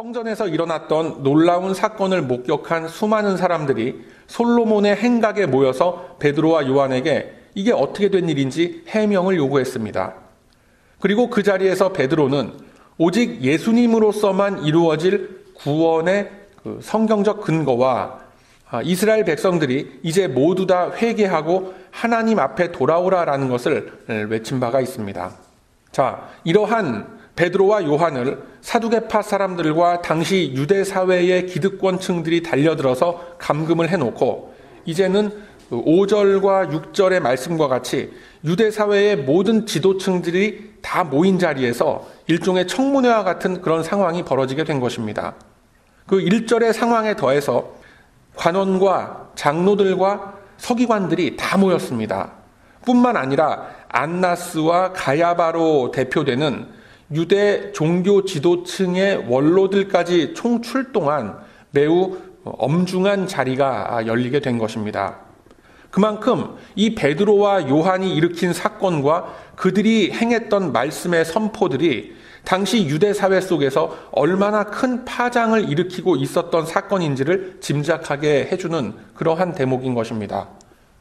성전에서 일어났던 놀라운 사건을 목격한 수많은 사람들이 솔로몬의 행각에 모여서 베드로와 요한에게 이게 어떻게 된 일인지 해명을 요구했습니다. 그리고 그 자리에서 베드로는 오직 예수님으로서만 이루어질 구원의 성경적 근거와 이스라엘 백성들이 이제 모두 다 회개하고 하나님 앞에 돌아오라라는 것을 외친 바가 있습니다. 자, 이러한 베드로와 요한을 사두개파 사람들과 당시 유대 사회의 기득권층들이 달려들어서 감금을 해놓고 이제는 5절과 6절의 말씀과 같이 유대 사회의 모든 지도층들이 다 모인 자리에서 일종의 청문회와 같은 그런 상황이 벌어지게 된 것입니다. 그 1절의 상황에 더해서 관원과 장로들과 서기관들이 다 모였습니다. 뿐만 아니라 안나스와 가야바로 대표되는 유대 종교 지도층의 원로들까지 총출동한 매우 엄중한 자리가 열리게 된 것입니다. 그만큼 이 베드로와 요한이 일으킨 사건과 그들이 행했던 말씀의 선포들이 당시 유대 사회 속에서 얼마나 큰 파장을 일으키고 있었던 사건인지를 짐작하게 해주는 그러한 대목인 것입니다.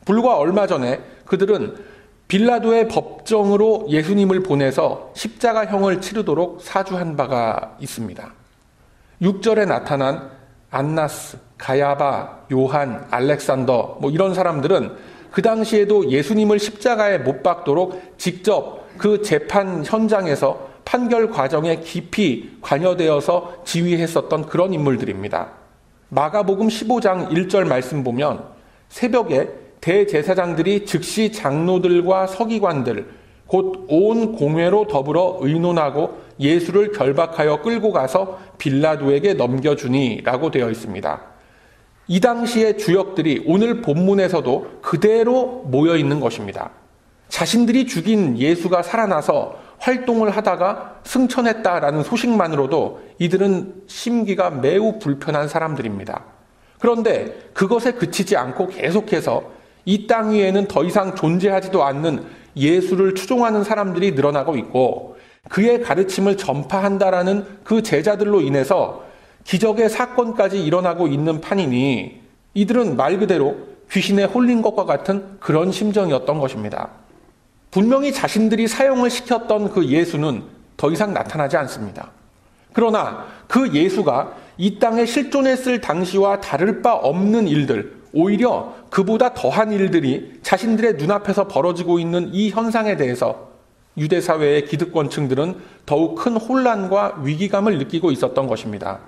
불과 얼마 전에 그들은 빌라도의 법정으로 예수님을 보내서 십자가형을 치르도록 사주한 바가 있습니다. 6절에 나타난 안나스, 가야바, 요한, 알렉산더 이런 사람들은 그 당시에도 예수님을 십자가에 못 박도록 직접 그 재판 현장에서 판결 과정에 깊이 관여되어서 지휘했었던 그런 인물들입니다. 마가복음 15장 1절 말씀 보면 새벽에 대제사장들이 즉시 장로들과 서기관들 곧 온 공회로 더불어 의논하고 예수를 결박하여 끌고 가서 빌라도에게 넘겨주니 라고 되어 있습니다. 이 당시의 주역들이 오늘 본문에서도 그대로 모여 있는 것입니다. 자신들이 죽인 예수가 살아나서 활동을 하다가 승천했다라는 소식만으로도 이들은 심기가 매우 불편한 사람들입니다. 그런데 그것에 그치지 않고 계속해서 이 땅 위에는 더 이상 존재하지도 않는 예수를 추종하는 사람들이 늘어나고 있고 그의 가르침을 전파한다라는 그 제자들로 인해서 기적의 사건까지 일어나고 있는 판이니 이들은 말 그대로 귀신에 홀린 것과 같은 그런 심정이었던 것입니다. 분명히 자신들이 사용을 시켰던 그 예수는 더 이상 나타나지 않습니다. 그러나 그 예수가 이 땅에 실존했을 당시와 다를 바 없는 일들, 오히려 그보다 더한 일들이 자신들의 눈앞에서 벌어지고 있는 이 현상에 대해서 유대 사회의 기득권층들은 더욱 큰 혼란과 위기감을 느끼고 있었던 것입니다.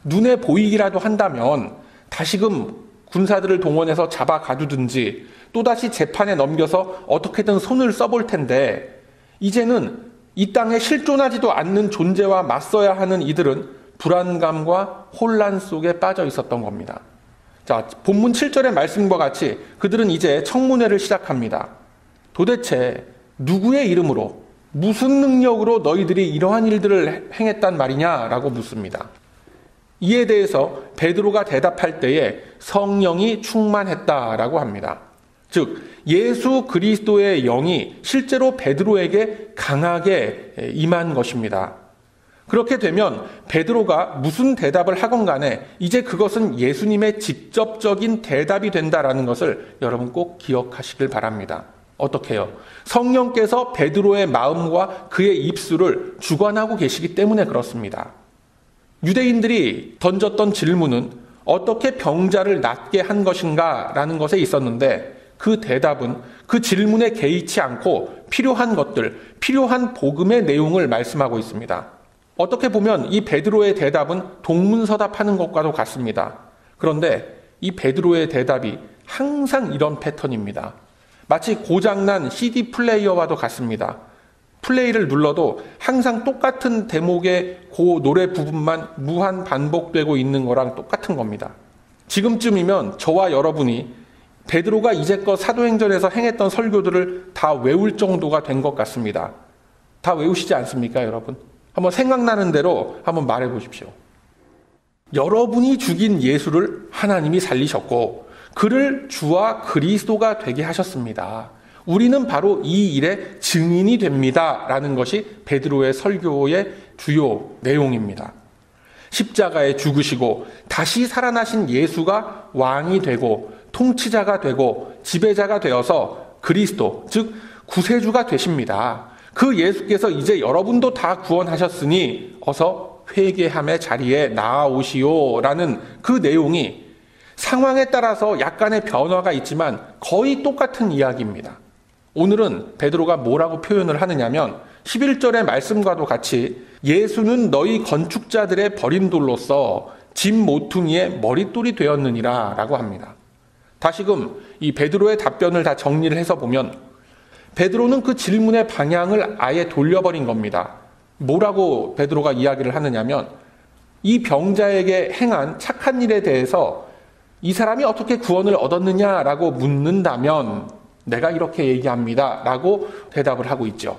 눈에 보이기라도 한다면 다시금 군사들을 동원해서 잡아 가두든지 또다시 재판에 넘겨서 어떻게든 손을 써볼 텐데 이제는 이 땅에 실존하지도 않는 존재와 맞서야 하는 이들은 불안감과 혼란 속에 빠져 있었던 겁니다. 자, 본문 7절의 말씀과 같이 그들은 이제 청문회를 시작합니다. 도대체 누구의 이름으로 무슨 능력으로 너희들이 이러한 일들을 행했단 말이냐라고 묻습니다. 이에 대해서 베드로가 대답할 때에 성령이 충만했다라고 합니다. 즉 예수 그리스도의 영이 실제로 베드로에게 강하게 임한 것입니다. 그렇게 되면 베드로가 무슨 대답을 하건 간에 이제 그것은 예수님의 직접적인 대답이 된다라는 것을 여러분 꼭 기억하시길 바랍니다. 어떻게요? 성령께서 베드로의 마음과 그의 입술을 주관하고 계시기 때문에 그렇습니다. 유대인들이 던졌던 질문은 어떻게 병자를 낫게 한 것인가 라는 것에 있었는데 그 대답은 그 질문에 개의치 않고 필요한 것들, 필요한 복음의 내용을 말씀하고 있습니다. 어떻게 보면 이 베드로의 대답은 동문서답하는 것과도 같습니다. 그런데 이 베드로의 대답이 항상 이런 패턴입니다. 마치 고장난 CD 플레이어와도 같습니다. 플레이를 눌러도 항상 똑같은 대목의 그 노래 부분만 무한 반복되고 있는 거랑 똑같은 겁니다. 지금쯤이면 저와 여러분이 베드로가 이제껏 사도행전에서 행했던 설교들을 다 외울 정도가 된 것 같습니다. 다 외우시지 않습니까, 여러분? 한번 생각나는 대로 한번 말해 보십시오. 여러분이 죽인 예수를 하나님이 살리셨고 그를 주와 그리스도가 되게 하셨습니다. 우리는 바로 이 일의 증인이 됩니다. 라는 것이 베드로의 설교의 주요 내용입니다. 십자가에 죽으시고 다시 살아나신 예수가 왕이 되고 통치자가 되고 지배자가 되어서 그리스도, 즉 구세주가 되십니다. 그 예수께서 이제 여러분도 다 구원하셨으니 어서 회개함의 자리에 나아오시오 라는 그 내용이 상황에 따라서 약간의 변화가 있지만 거의 똑같은 이야기입니다. 오늘은 베드로가 뭐라고 표현을 하느냐면 11절의 말씀과도 같이 예수는 너희 건축자들의 버린 돌로서 집 모퉁이의 머릿돌이 되었느니라 라고 합니다. 다시금 이 베드로의 답변을 다 정리를 해서 보면 베드로는 그 질문의 방향을 아예 돌려버린 겁니다. 뭐라고 베드로가 이야기를 하느냐면 이 병자에게 행한 착한 일에 대해서 이 사람이 어떻게 구원을 얻었느냐라고 묻는다면 내가 이렇게 얘기합니다 라고 대답을 하고 있죠.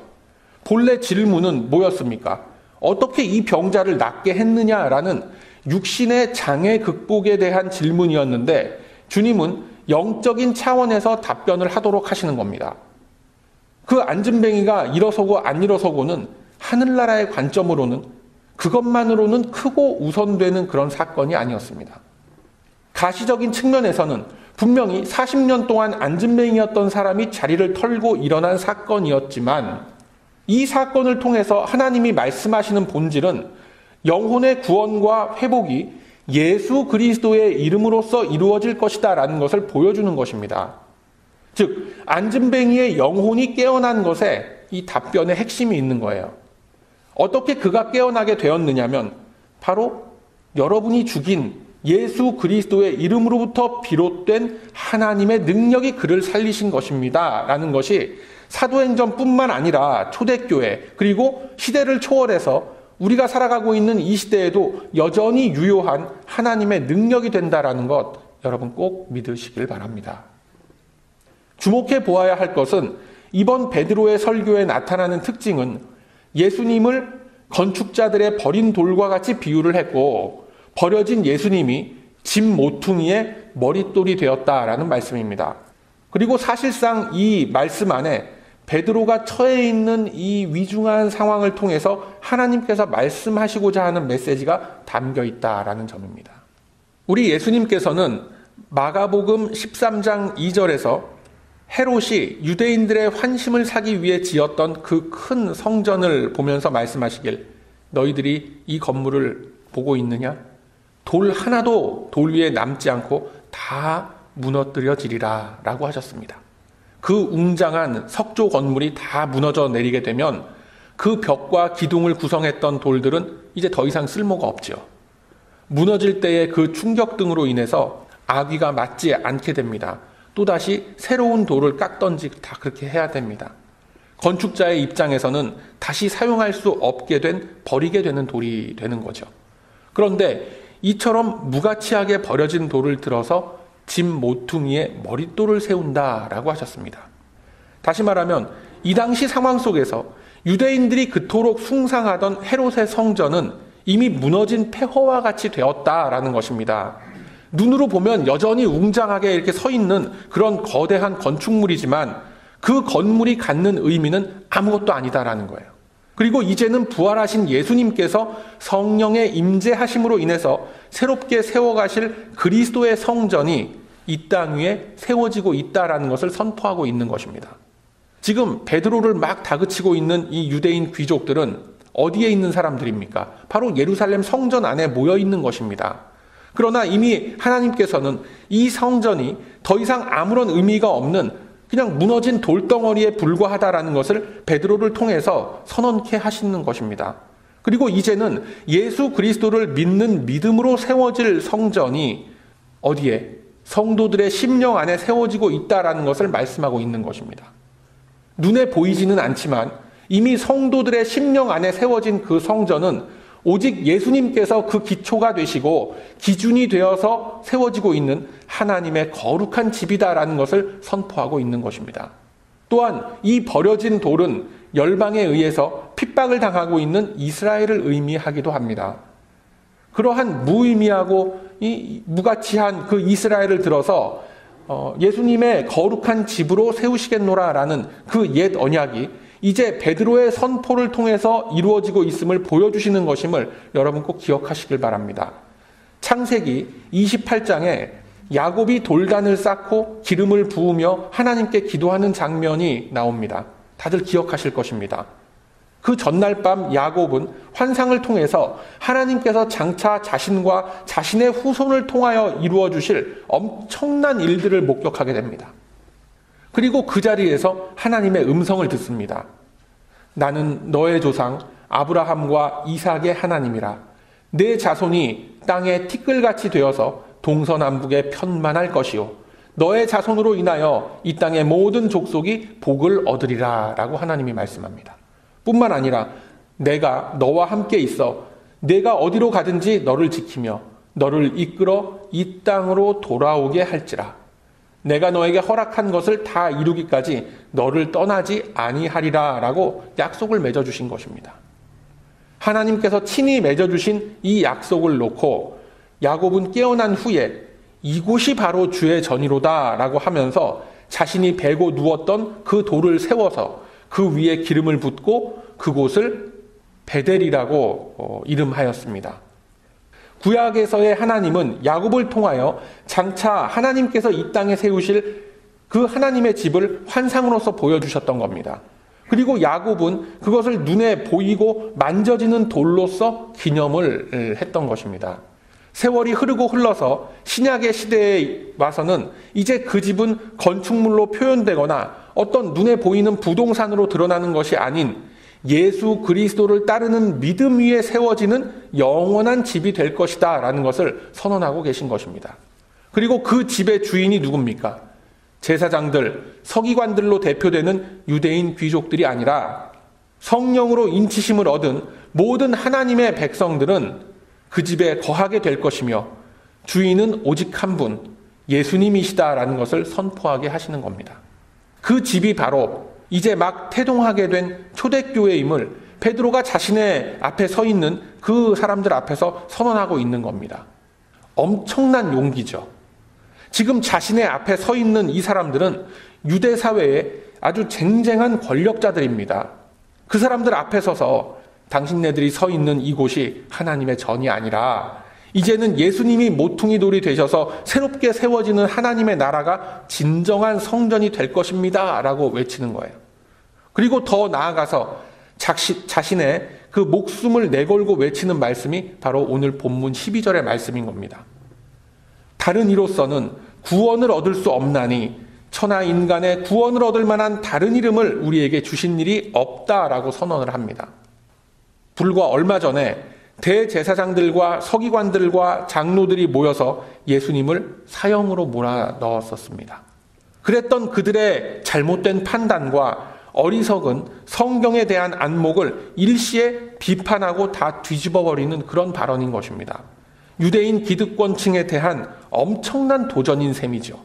본래 질문은 뭐였습니까? 어떻게 이 병자를 낫게 했느냐라는 육신의 장애 극복에 대한 질문이었는데 주님은 영적인 차원에서 답변을 하도록 하시는 겁니다. 그 안진뱅이가 일어서고 안 일어서고는 하늘나라의 관점으로는 그것만으로는 크고 우선되는 그런 사건이 아니었습니다. 가시적인 측면에서는 분명히 40년 동안 안진뱅이였던 사람이 자리를 털고 일어난 사건이었지만 이 사건을 통해서 하나님이 말씀하시는 본질은 영혼의 구원과 회복이 예수 그리스도의 이름으로써 이루어질 것이다 라는 것을 보여주는 것입니다. 즉 안진뱅이의 영혼이 깨어난 것에 이 답변의 핵심이 있는 거예요. 어떻게 그가 깨어나게 되었느냐면 바로 여러분이 죽인 예수 그리스도의 이름으로부터 비롯된 하나님의 능력이 그를 살리신 것입니다 라는 것이 사도행전뿐만 아니라 초대교회 그리고 시대를 초월해서 우리가 살아가고 있는 이 시대에도 여전히 유효한 하나님의 능력이 된다라는 것 여러분 꼭 믿으시길 바랍니다. 주목해 보아야 할 것은 이번 베드로의 설교에 나타나는 특징은 예수님을 건축자들의 버린 돌과 같이 비유를 했고 버려진 예수님이 집 모퉁이의 머릿돌이 되었다라는 말씀입니다. 그리고 사실상 이 말씀 안에 베드로가 처해 있는 이 위중한 상황을 통해서 하나님께서 말씀하시고자 하는 메시지가 담겨 있다라는 점입니다. 우리 예수님께서는 마가복음 13장 2절에서 헤롯이 유대인들의 환심을 사기 위해 지었던 그 큰 성전을 보면서 말씀하시길 너희들이 이 건물을 보고 있느냐? 돌 하나도 돌 위에 남지 않고 다 무너뜨려지리라 라고 하셨습니다. 그 웅장한 석조 건물이 다 무너져 내리게 되면 그 벽과 기둥을 구성했던 돌들은 이제 더 이상 쓸모가 없죠. 무너질 때의 그 충격 등으로 인해서 아귀가 맞지 않게 됩니다. 또다시 새로운 돌을 깎던지 다 그렇게 해야 됩니다. 건축자의 입장에서는 다시 사용할 수 없게 된 버리게 되는 돌이 되는 거죠. 그런데 이처럼 무가치하게 버려진 돌을 들어서 집 모퉁이에 머릿돌을 세운다라고 하셨습니다. 다시 말하면 이 당시 상황 속에서 유대인들이 그토록 숭상하던 헤롯의 성전은 이미 무너진 폐허와 같이 되었다라는 것입니다. 눈으로 보면 여전히 웅장하게 이렇게 서 있는 그런 거대한 건축물이지만 그 건물이 갖는 의미는 아무것도 아니다라는 거예요. 그리고 이제는 부활하신 예수님께서 성령의 임재하심으로 인해서 새롭게 세워가실 그리스도의 성전이 이 땅 위에 세워지고 있다라는 것을 선포하고 있는 것입니다. 지금 베드로를 막 다그치고 있는 이 유대인 귀족들은 어디에 있는 사람들입니까? 바로 예루살렘 성전 안에 모여 있는 것입니다. 그러나 이미 하나님께서는 이 성전이 더 이상 아무런 의미가 없는 그냥 무너진 돌덩어리에 불과하다라는 것을 베드로를 통해서 선언케 하시는 것입니다. 그리고 이제는 예수 그리스도를 믿는 믿음으로 세워질 성전이 어디에? 성도들의 심령 안에 세워지고 있다라는 것을 말씀하고 있는 것입니다. 눈에 보이지는 않지만 이미 성도들의 심령 안에 세워진 그 성전은 오직 예수님께서 그 기초가 되시고 기준이 되어서 세워지고 있는 하나님의 거룩한 집이다라는 것을 선포하고 있는 것입니다. 또한 이 버려진 돌은 열방에 의해서 핍박을 당하고 있는 이스라엘을 의미하기도 합니다. 그러한 무의미하고 이 무가치한 그 이스라엘을 들어서 예수님의 거룩한 집으로 세우시겠노라라는 그 옛 언약이 이제 베드로의 선포를 통해서 이루어지고 있음을 보여주시는 것임을 여러분 꼭 기억하시길 바랍니다. 창세기 28장에 야곱이 돌단을 쌓고 기름을 부으며 하나님께 기도하는 장면이 나옵니다. 다들 기억하실 것입니다. 그 전날 밤 야곱은 환상을 통해서 하나님께서 장차 자신과 자신의 후손을 통하여 이루어 주실 엄청난 일들을 목격하게 됩니다. 그리고 그 자리에서 하나님의 음성을 듣습니다. 나는 너의 조상 아브라함과 이삭의 하나님이라. 내 자손이 땅에 티끌같이 되어서 동서남북에 편만할 것이요 너의 자손으로 인하여 이 땅의 모든 족속이 복을 얻으리라 라고 하나님이 말씀합니다. 뿐만 아니라 내가 너와 함께 있어 내가 어디로 가든지 너를 지키며 너를 이끌어 이 땅으로 돌아오게 할지라. 내가 너에게 허락한 것을 다 이루기까지 너를 떠나지 아니하리라 라고 약속을 맺어주신 것입니다. 하나님께서 친히 맺어주신 이 약속을 놓고 야곱은 깨어난 후에 이곳이 바로 주의 전이로다 라고 하면서 자신이 베고 누웠던 그 돌을 세워서 그 위에 기름을 붓고 그곳을 베델이라고 이름하였습니다. 구약에서의 하나님은 야곱을 통하여 장차 하나님께서 이 땅에 세우실 그 하나님의 집을 환상으로서 보여주셨던 겁니다. 그리고 야곱은 그것을 눈에 보이고 만져지는 돌로서 기념을 했던 것입니다. 세월이 흐르고 흘러서 신약의 시대에 와서는 이제 그 집은 건축물로 표현되거나 어떤 눈에 보이는 부동산으로 드러나는 것이 아닌 예수 그리스도를 따르는 믿음 위에 세워지는 영원한 집이 될 것이다 라는 것을 선언하고 계신 것입니다. 그리고 그 집의 주인이 누굽니까? 제사장들, 서기관들로 대표되는 유대인 귀족들이 아니라 성령으로 인치심을 얻은 모든 하나님의 백성들은 그 집에 거하게 될 것이며 주인은 오직 한 분, 예수님이시다라는 것을 선포하게 하시는 겁니다. 그 집이 바로 이제 막 태동하게 된 초대교회임을 베드로가 자신의 앞에 서 있는 그 사람들 앞에서 선언하고 있는 겁니다. 엄청난 용기죠. 지금 자신의 앞에 서 있는 이 사람들은 유대 사회의 아주 쟁쟁한 권력자들입니다. 그 사람들 앞에 서서 당신네들이 서 있는 이곳이 하나님의 전이 아니라 이제는 예수님이 모퉁이 돌이 되셔서 새롭게 세워지는 하나님의 나라가 진정한 성전이 될 것입니다 라고 외치는 거예요. 그리고 더 나아가서 자신의 그 목숨을 내걸고 외치는 말씀이 바로 오늘 본문 12절의 말씀인 겁니다. 다른 이로서는 구원을 얻을 수 없나니 천하 인간의 구원을 얻을 만한 다른 이름을 우리에게 주신 일이 없다라고 선언을 합니다. 불과 얼마 전에 대제사장들과 서기관들과 장로들이 모여서 예수님을 사형으로 몰아넣었었습니다. 그랬던 그들의 잘못된 판단과 어리석은 성경에 대한 안목을 일시에 비판하고 다 뒤집어버리는 그런 발언인 것입니다. 유대인 기득권층에 대한 엄청난 도전인 셈이죠.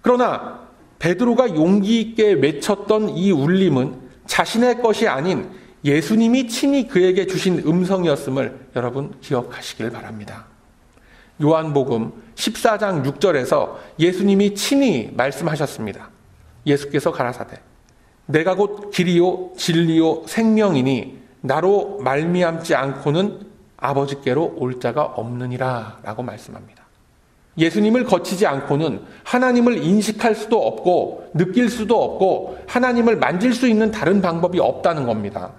그러나 베드로가 용기 있게 외쳤던 이 울림은 자신의 것이 아닌 예수님이 친히 그에게 주신 음성이었음을 여러분 기억하시길 바랍니다. 요한복음 14장 6절에서 예수님이 친히 말씀하셨습니다. 예수께서 가라사대 내가 곧 길이요 진리요 생명이니 나로 말미암지 않고는 아버지께로 올 자가 없느니라 라고 말씀합니다. 예수님을 거치지 않고는 하나님을 인식할 수도 없고 느낄 수도 없고 하나님을 만질 수 있는 다른 방법이 없다는 겁니다.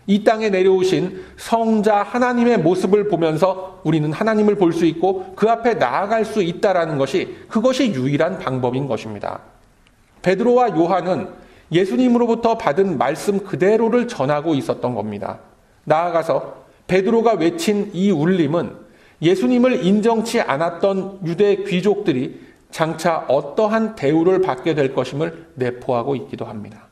이 땅에 내려오신 성자 하나님의 모습을 보면서 우리는 하나님을 볼 수 있고 그 앞에 나아갈 수 있다라는 것이 그것이 유일한 방법인 것입니다. 베드로와 요한은 예수님으로부터 받은 말씀 그대로를 전하고 있었던 겁니다. 나아가서 베드로가 외친 이 울림은 예수님을 인정치 않았던 유대 귀족들이 장차 어떠한 대우를 받게 될 것임을 내포하고 있기도 합니다.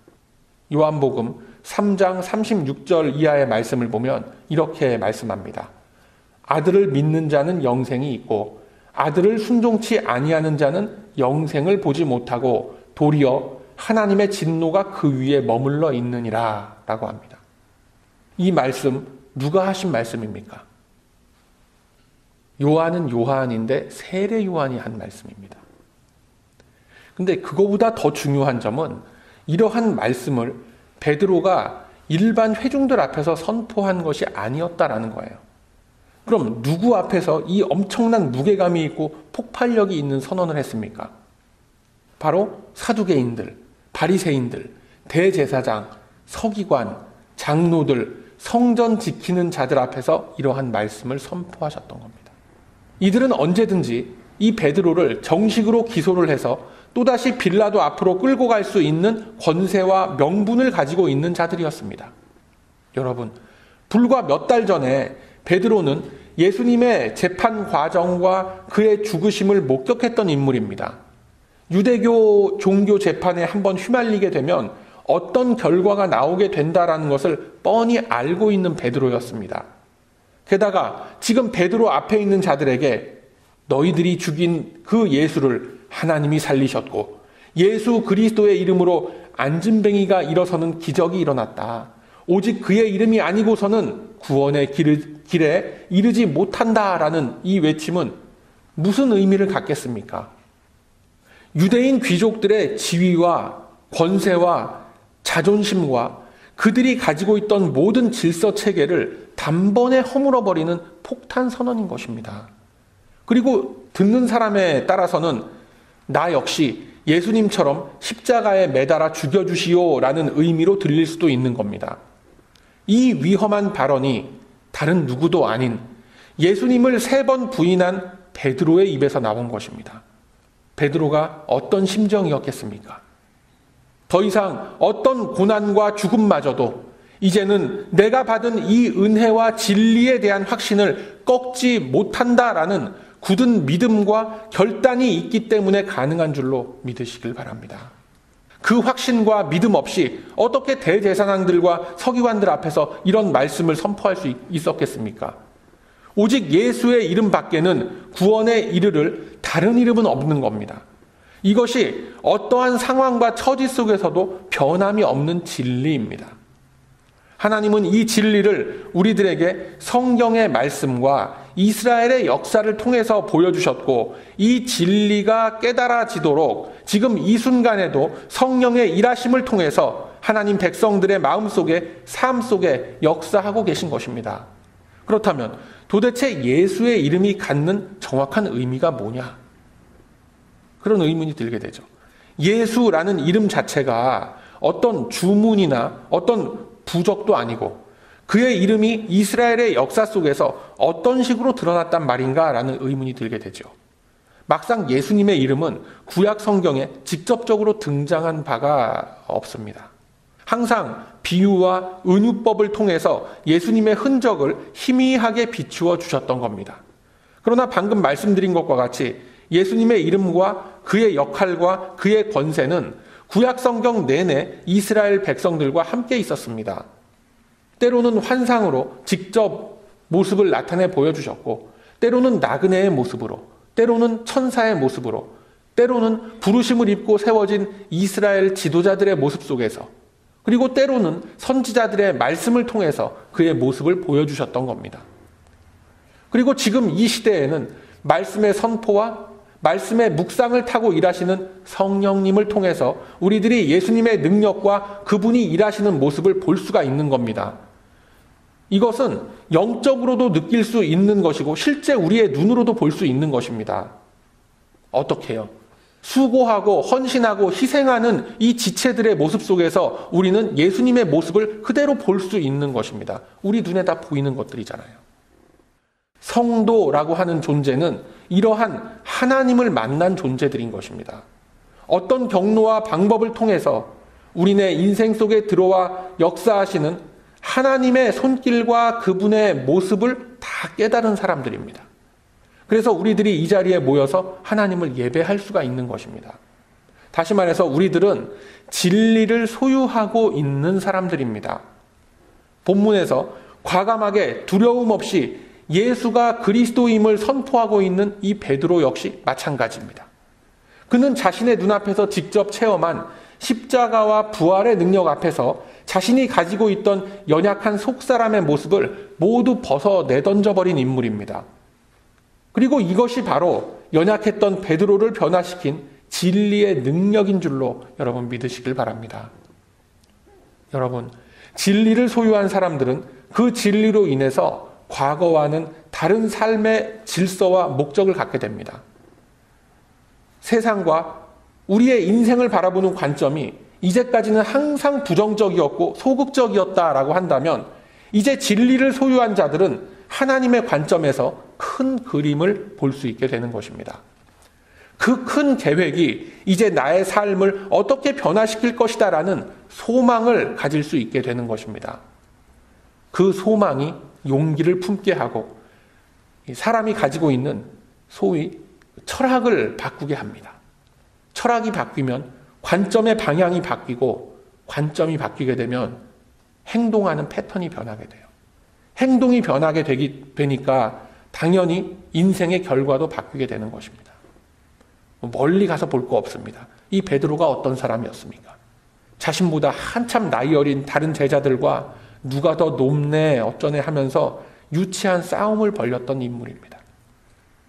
요한복음 3장 36절 이하의 말씀을 보면 이렇게 말씀합니다. 아들을 믿는 자는 영생이 있고 아들을 순종치 아니하는 자는 영생을 보지 못하고 도리어 하나님의 진노가 그 위에 머물러 있느니라 라고 합니다. 이 말씀 누가 하신 말씀입니까? 요한은 요한인데 세례 요한이 한 말씀입니다. 근데 그거보다 더 중요한 점은 이러한 말씀을 베드로가 일반 회중들 앞에서 선포한 것이 아니었다라는 거예요. 그럼 누구 앞에서 이 엄청난 무게감이 있고 폭발력이 있는 선언을 했습니까? 바로 사두개인들, 바리새인들, 대제사장, 서기관, 장로들, 성전 지키는 자들 앞에서 이러한 말씀을 선포하셨던 겁니다. 이들은 언제든지 이 베드로를 정식으로 기소를 해서 또다시 빌라도 앞으로 끌고 갈 수 있는 권세와 명분을 가지고 있는 자들이었습니다. 여러분, 불과 몇 달 전에 베드로는 예수님의 재판 과정과 그의 죽으심을 목격했던 인물입니다. 유대교 종교 재판에 한번 휘말리게 되면 어떤 결과가 나오게 된다라는 것을 뻔히 알고 있는 베드로였습니다. 게다가 지금 베드로 앞에 있는 자들에게 너희들이 죽인 그 예수를 하나님이 살리셨고 예수 그리스도의 이름으로 안진뱅이가 일어서는 기적이 일어났다. 오직 그의 이름이 아니고서는 구원의 길에 이르지 못한다라는 이 외침은 무슨 의미를 갖겠습니까? 유대인 귀족들의 지위와 권세와 자존심과 그들이 가지고 있던 모든 질서 체계를 단번에 허물어버리는 폭탄 선언인 것입니다. 그리고 듣는 사람에 따라서는 나 역시 예수님처럼 십자가에 매달아 죽여주시오라는 의미로 들릴 수도 있는 겁니다. 이 위험한 발언이 다른 누구도 아닌 예수님을 3번 부인한 베드로의 입에서 나온 것입니다. 베드로가 어떤 심정이었겠습니까? 더 이상 어떤 고난과 죽음마저도 이제는 내가 받은 이 은혜와 진리에 대한 확신을 꺾지 못한다라는 굳은 믿음과 결단이 있기 때문에 가능한 줄로 믿으시길 바랍니다. 그 확신과 믿음 없이 어떻게 대제사장들과 서기관들 앞에서 이런 말씀을 선포할 수 있었겠습니까? 오직 예수의 이름 밖에는 구원에 이르를 다른 이름은 없는 겁니다. 이것이 어떠한 상황과 처지 속에서도 변함이 없는 진리입니다. 하나님은 이 진리를 우리들에게 성경의 말씀과 이스라엘의 역사를 통해서 보여주셨고 이 진리가 깨달아지도록 지금 이 순간에도 성령의 일하심을 통해서 하나님 백성들의 마음속에 삶 속에 역사하고 계신 것입니다. 그렇다면 도대체 예수의 이름이 갖는 정확한 의미가 뭐냐? 그런 의문이 들게 되죠. 예수라는 이름 자체가 어떤 주문이나 어떤 부적도 아니고 그의 이름이 이스라엘의 역사 속에서 어떤 식으로 드러났단 말인가라는 의문이 들게 되죠. 막상 예수님의 이름은 구약 성경에 직접적으로 등장한 바가 없습니다. 항상 비유와 은유법을 통해서 예수님의 흔적을 희미하게 비추어 주셨던 겁니다. 그러나 방금 말씀드린 것과 같이 예수님의 이름과 그의 역할과 그의 권세는 구약 성경 내내 이스라엘 백성들과 함께 있었습니다. 때로는 환상으로 직접 모습을 나타내 보여주셨고 때로는 나그네의 모습으로 때로는 천사의 모습으로 때로는 부르심을 입고 세워진 이스라엘 지도자들의 모습 속에서 그리고 때로는 선지자들의 말씀을 통해서 그의 모습을 보여주셨던 겁니다. 그리고 지금 이 시대에는 말씀의 선포와 말씀의 묵상을 타고 일하시는 성령님을 통해서 우리들이 예수님의 능력과 그분이 일하시는 모습을 볼 수가 있는 겁니다. 이것은 영적으로도 느낄 수 있는 것이고 실제 우리의 눈으로도 볼 수 있는 것입니다. 어떻게 해요? 수고하고 헌신하고 희생하는 이 지체들의 모습 속에서 우리는 예수님의 모습을 그대로 볼 수 있는 것입니다. 우리 눈에 다 보이는 것들이잖아요. 성도라고 하는 존재는 이러한 하나님을 만난 존재들인 것입니다. 어떤 경로와 방법을 통해서 우리네 인생 속에 들어와 역사하시는 하나님의 손길과 그분의 모습을 다 깨달은 사람들입니다. 그래서 우리들이 이 자리에 모여서 하나님을 예배할 수가 있는 것입니다. 다시 말해서 우리들은 진리를 소유하고 있는 사람들입니다. 본문에서 과감하게 두려움 없이 예수가 그리스도임을 선포하고 있는 이 베드로 역시 마찬가지입니다. 그는 자신의 눈앞에서 직접 체험한 십자가와 부활의 능력 앞에서 자신이 가지고 있던 연약한 속사람의 모습을 모두 벗어내던져버린 인물입니다. 그리고 이것이 바로 연약했던 베드로를 변화시킨 진리의 능력인 줄로 여러분 믿으시길 바랍니다. 여러분, 진리를 소유한 사람들은 그 진리로 인해서 과거와는 다른 삶의 질서와 목적을 갖게 됩니다. 세상과 우리의 인생을 바라보는 관점이 이제까지는 항상 부정적이었고 소극적이었다라고 한다면 이제 진리를 소유한 자들은 하나님의 관점에서 큰 그림을 볼 수 있게 되는 것입니다. 그 큰 계획이 이제 나의 삶을 어떻게 변화시킬 것이다라는 소망을 가질 수 있게 되는 것입니다. 그 소망이 용기를 품게 하고 사람이 가지고 있는 소위 철학을 바꾸게 합니다. 철학이 바뀌면 관점의 방향이 바뀌고 관점이 바뀌게 되면 행동하는 패턴이 변하게 돼요. 행동이 변하게 되니까 당연히 인생의 결과도 바뀌게 되는 것입니다. 멀리 가서 볼 거 없습니다. 이 베드로가 어떤 사람이었습니까? 자신보다 한참 나이 어린 다른 제자들과 누가 더 높네 어쩌네 하면서 유치한 싸움을 벌였던 인물입니다.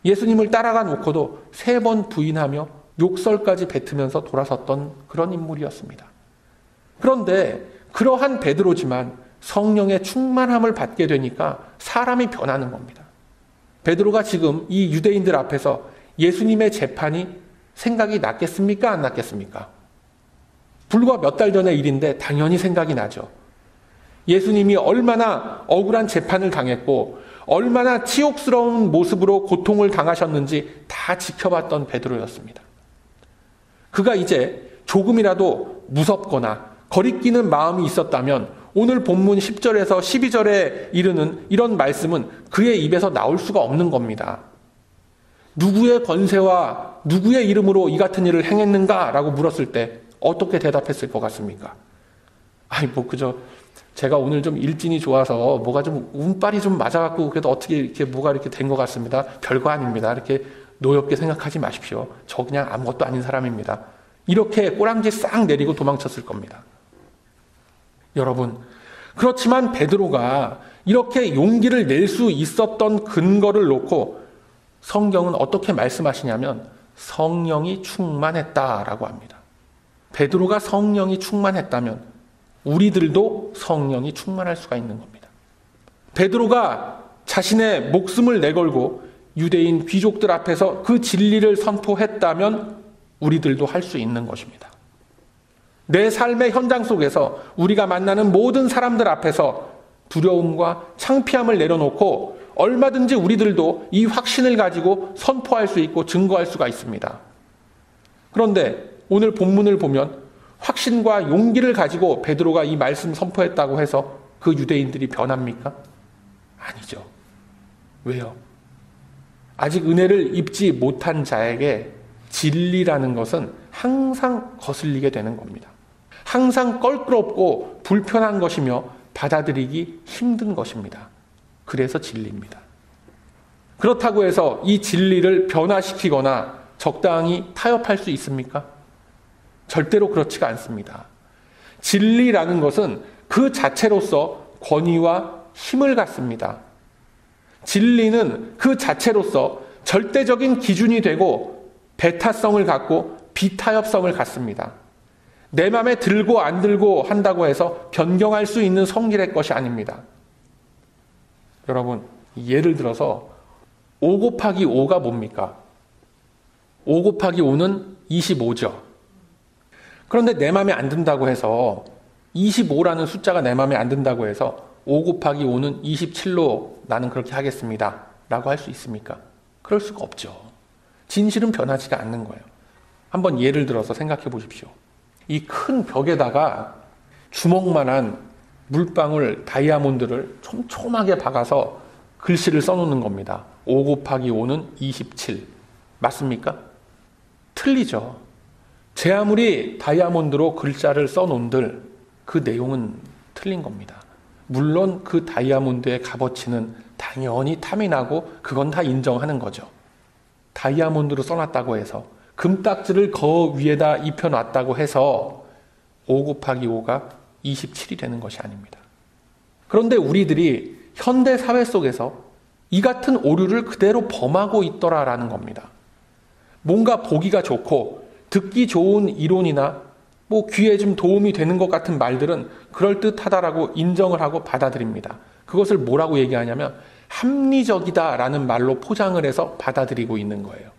예수님을 따라가 놓고도 3번 부인하며 욕설까지 뱉으면서 돌아섰던 그런 인물이었습니다. 그런데 그러한 베드로지만 성령의 충만함을 받게 되니까 사람이 변하는 겁니다. 베드로가 지금 이 유대인들 앞에서 예수님의 재판이 생각이 났겠습니까? 안 났겠습니까? 불과 몇 달 전의 일인데 당연히 생각이 나죠. 예수님이 얼마나 억울한 재판을 당했고 얼마나 치욕스러운 모습으로 고통을 당하셨는지 다 지켜봤던 베드로였습니다. 그가 이제 조금이라도 무섭거나 거리끼는 마음이 있었다면 오늘 본문 10절에서 12절에 이르는 이런 말씀은 그의 입에서 나올 수가 없는 겁니다. 누구의 권세와 누구의 이름으로 이 같은 일을 행했는가? 라고 물었을 때 어떻게 대답했을 것 같습니까? 그저 제가 오늘 좀 일진이 좋아서 뭐가 좀 운빨이 좀 맞아갖고 그래도 어떻게 이렇게 뭐가 이렇게 된 것 같습니다. 별거 아닙니다. 이렇게 노엽게 생각하지 마십시오. 저 그냥 아무것도 아닌 사람입니다. 이렇게 꼬랑지 싹 내리고 도망쳤을 겁니다. 여러분, 그렇지만 베드로가 이렇게 용기를 낼 수 있었던 근거를 놓고 성경은 어떻게 말씀하시냐면 성령이 충만했다라고 합니다. 베드로가 성령이 충만했다면 우리들도 성령이 충만할 수가 있는 겁니다. 베드로가 자신의 목숨을 내걸고 유대인 귀족들 앞에서 그 진리를 선포했다면 우리들도 할 수 있는 것입니다. 내 삶의 현장 속에서 우리가 만나는 모든 사람들 앞에서 두려움과 창피함을 내려놓고 얼마든지 우리들도 이 확신을 가지고 선포할 수 있고 증거할 수가 있습니다. 그런데 오늘 본문을 보면 확신과 용기를 가지고 베드로가 이 말씀 선포했다고 해서 그 유대인들이 변합니까? 아니죠. 왜요? 아직 은혜를 입지 못한 자에게 진리라는 것은 항상 거슬리게 되는 겁니다. 항상 껄끄럽고 불편한 것이며 받아들이기 힘든 것입니다. 그래서 진리입니다. 그렇다고 해서 이 진리를 변화시키거나 적당히 타협할 수 있습니까? 절대로 그렇지가 않습니다. 진리라는 것은 그 자체로서 권위와 힘을 갖습니다. 진리는 그 자체로서 절대적인 기준이 되고 배타성을 갖고 비타협성을 갖습니다. 내 맘에 들고 안 들고 한다고 해서 변경할 수 있는 성질의 것이 아닙니다. 여러분, 예를 들어서 5 곱하기 5가 뭡니까? 5 곱하기 5는 25죠. 그런데 내 맘에 안 든다고 해서 25라는 숫자가 내 맘에 안 든다고 해서 5 곱하기 5는 27로 나는 그렇게 하겠습니다. 라고 할 수 있습니까? 그럴 수가 없죠. 진실은 변하지가 않는 거예요. 한번 예를 들어서 생각해 보십시오. 이 큰 벽에다가 주먹만한 물방울 다이아몬드를 촘촘하게 박아서 글씨를 써놓는 겁니다. 5 곱하기 5는 27. 맞습니까? 틀리죠. 제 아무리 다이아몬드로 글자를 써놓은들 그 내용은 틀린 겁니다. 물론 그 다이아몬드의 값어치는 당연히 탐이 나고 그건 다 인정하는 거죠. 다이아몬드로 써놨다고 해서 금딱지를 그 위에다 입혀놨다고 해서 5 곱하기 5가 27이 되는 것이 아닙니다. 그런데 우리들이 현대 사회 속에서 이 같은 오류를 그대로 범하고 있더라라는 겁니다. 뭔가 보기가 좋고 듣기 좋은 이론이나 뭐 귀에 좀 도움이 되는 것 같은 말들은 그럴듯하다라고 인정을 하고 받아들입니다. 그것을 뭐라고 얘기하냐면 합리적이다라는 말로 포장을 해서 받아들이고 있는 거예요.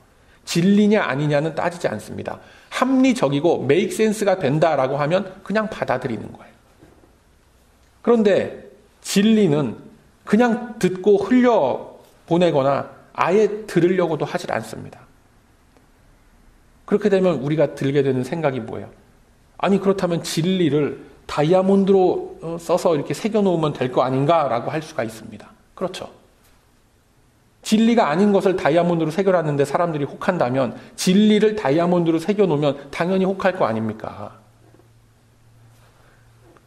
진리냐 아니냐는 따지지 않습니다. 합리적이고 make sense가 된다라고 하면 그냥 받아들이는 거예요. 그런데 진리는 그냥 듣고 흘려보내거나 아예 들으려고도 하질 않습니다. 그렇게 되면 우리가 들게 되는 생각이 뭐예요? 아니 그렇다면 진리를 다이아몬드로 써서 이렇게 새겨놓으면 될 거 아닌가라고 할 수가 있습니다. 그렇죠. 진리가 아닌 것을 다이아몬드로 새겨놨는데 사람들이 혹한다면 진리를 다이아몬드로 새겨놓으면 당연히 혹할 거 아닙니까?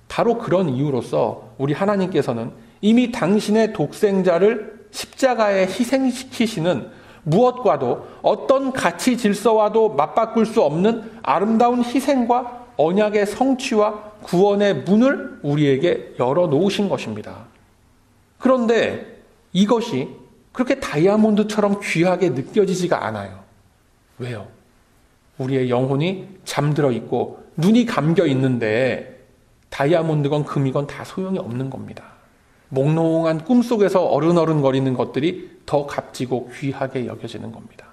바로 그런 이유로서 우리 하나님께서는 이미 당신의 독생자를 십자가에 희생시키시는 무엇과도 어떤 가치 질서와도 맞바꿀 수 없는 아름다운 희생과 언약의 성취와 구원의 문을 우리에게 열어놓으신 것입니다. 그런데 이것이 그렇게 다이아몬드처럼 귀하게 느껴지지가 않아요. 왜요? 우리의 영혼이 잠들어 있고 눈이 감겨 있는데 다이아몬드건 금이건 다 소용이 없는 겁니다. 몽롱한 꿈속에서 어른어른거리는 것들이 더 값지고 귀하게 여겨지는 겁니다.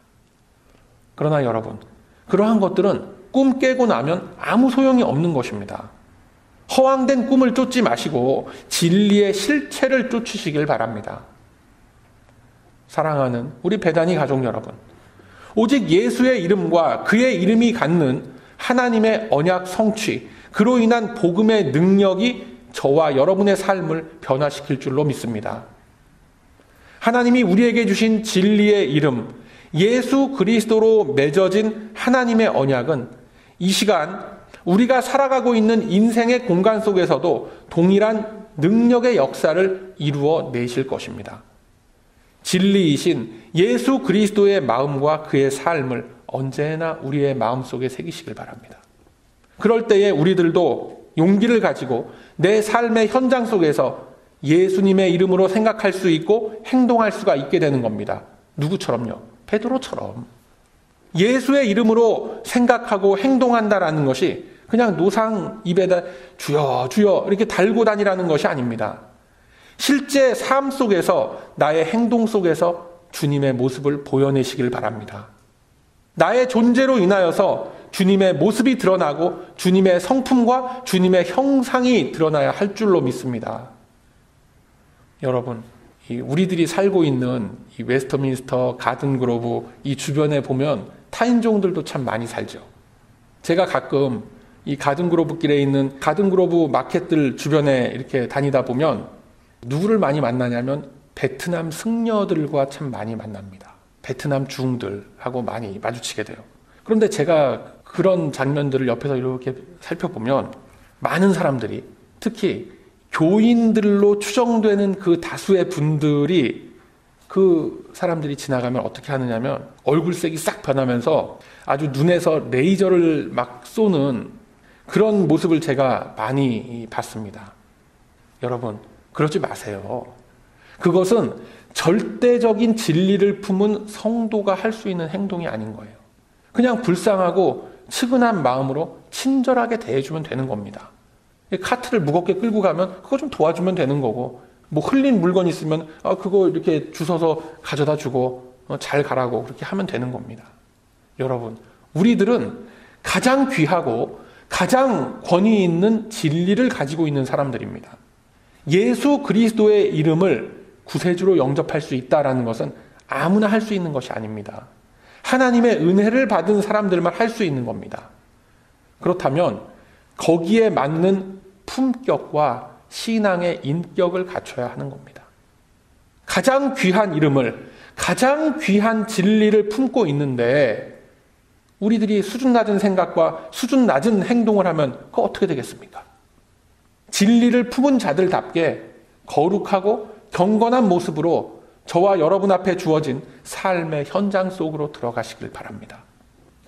그러나 여러분, 그러한 것들은 꿈 깨고 나면 아무 소용이 없는 것입니다. 허황된 꿈을 쫓지 마시고 진리의 실체를 쫓으시길 바랍니다. 사랑하는 우리 베다니 가족 여러분, 오직 예수의 이름과 그의 이름이 갖는 하나님의 언약 성취, 그로 인한 복음의 능력이 저와 여러분의 삶을 변화시킬 줄로 믿습니다. 하나님이 우리에게 주신 진리의 이름, 예수 그리스도로 맺어진 하나님의 언약은 이 시간 우리가 살아가고 있는 인생의 공간 속에서도 동일한 능력의 역사를 이루어 내실 것입니다. 진리이신 예수 그리스도의 마음과 그의 삶을 언제나 우리의 마음속에 새기시길 바랍니다. 그럴 때에 우리들도 용기를 가지고 내 삶의 현장 속에서 예수님의 이름으로 생각할 수 있고 행동할 수가 있게 되는 겁니다. 누구처럼요? 베드로처럼. 예수의 이름으로 생각하고 행동한다라는 것이 그냥 노상 입에다 주여 주여 이렇게 달고 다니라는 것이 아닙니다. 실제 삶 속에서 나의 행동 속에서 주님의 모습을 보여내시길 바랍니다. 나의 존재로 인하여서 주님의 모습이 드러나고 주님의 성품과 주님의 형상이 드러나야 할 줄로 믿습니다. 여러분, 우리들이 살고 있는 이 웨스터민스터 가든그로브 이 주변에 보면 타인종들도 참 많이 살죠. 제가 가끔 이 가든그로브 길에 있는 가든그로브 마켓들 주변에 이렇게 다니다 보면 누구를 많이 만나냐면 베트남 승려들과 참 많이 만납니다. 베트남 중들하고 많이 마주치게 돼요. 그런데 제가 그런 장면들을 옆에서 이렇게 살펴보면 많은 사람들이 특히 교인들로 추정되는 그 다수의 분들이 그 사람들이 지나가면 어떻게 하느냐면 얼굴색이 싹 변하면서 아주 눈에서 레이저를 막 쏘는 그런 모습을 제가 많이 봤습니다. 여러분, 그러지 마세요. 그것은 절대적인 진리를 품은 성도가 할 수 있는 행동이 아닌 거예요. 그냥 불쌍하고 측은한 마음으로 친절하게 대해주면 되는 겁니다. 카트를 무겁게 끌고 가면 그거 좀 도와주면 되는 거고, 뭐 흘린 물건 있으면 그거 이렇게 주워서 가져다 주고 잘 가라고 그렇게 하면 되는 겁니다. 여러분, 우리들은 가장 귀하고 가장 권위 있는 진리를 가지고 있는 사람들입니다. 예수 그리스도의 이름을 구세주로 영접할 수 있다는 것은 아무나 할 수 있는 것이 아닙니다. 하나님의 은혜를 받은 사람들만 할 수 있는 겁니다. 그렇다면 거기에 맞는 품격과 신앙의 인격을 갖춰야 하는 겁니다. 가장 귀한 이름을, 가장 귀한 진리를 품고 있는데 우리들이 수준 낮은 생각과 수준 낮은 행동을 하면 그거 어떻게 되겠습니까? 진리를 품은 자들답게 거룩하고 경건한 모습으로 저와 여러분 앞에 주어진 삶의 현장 속으로 들어가시길 바랍니다.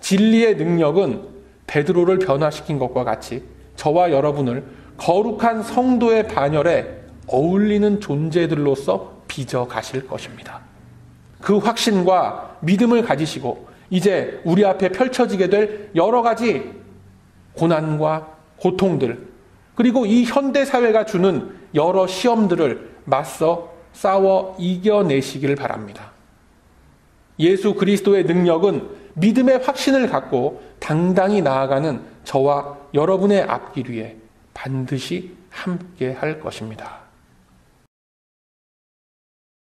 진리의 능력은 베드로를 변화시킨 것과 같이 저와 여러분을 거룩한 성도의 반열에 어울리는 존재들로서 빚어 가실 것입니다. 그 확신과 믿음을 가지시고 이제 우리 앞에 펼쳐지게 될 여러 가지 고난과 고통들, 그리고 이 현대사회가 주는 여러 시험들을 맞서 싸워 이겨내시길 바랍니다. 예수 그리스도의 능력은 믿음의 확신을 갖고 당당히 나아가는 저와 여러분의 앞길 위에 반드시 함께 할 것입니다.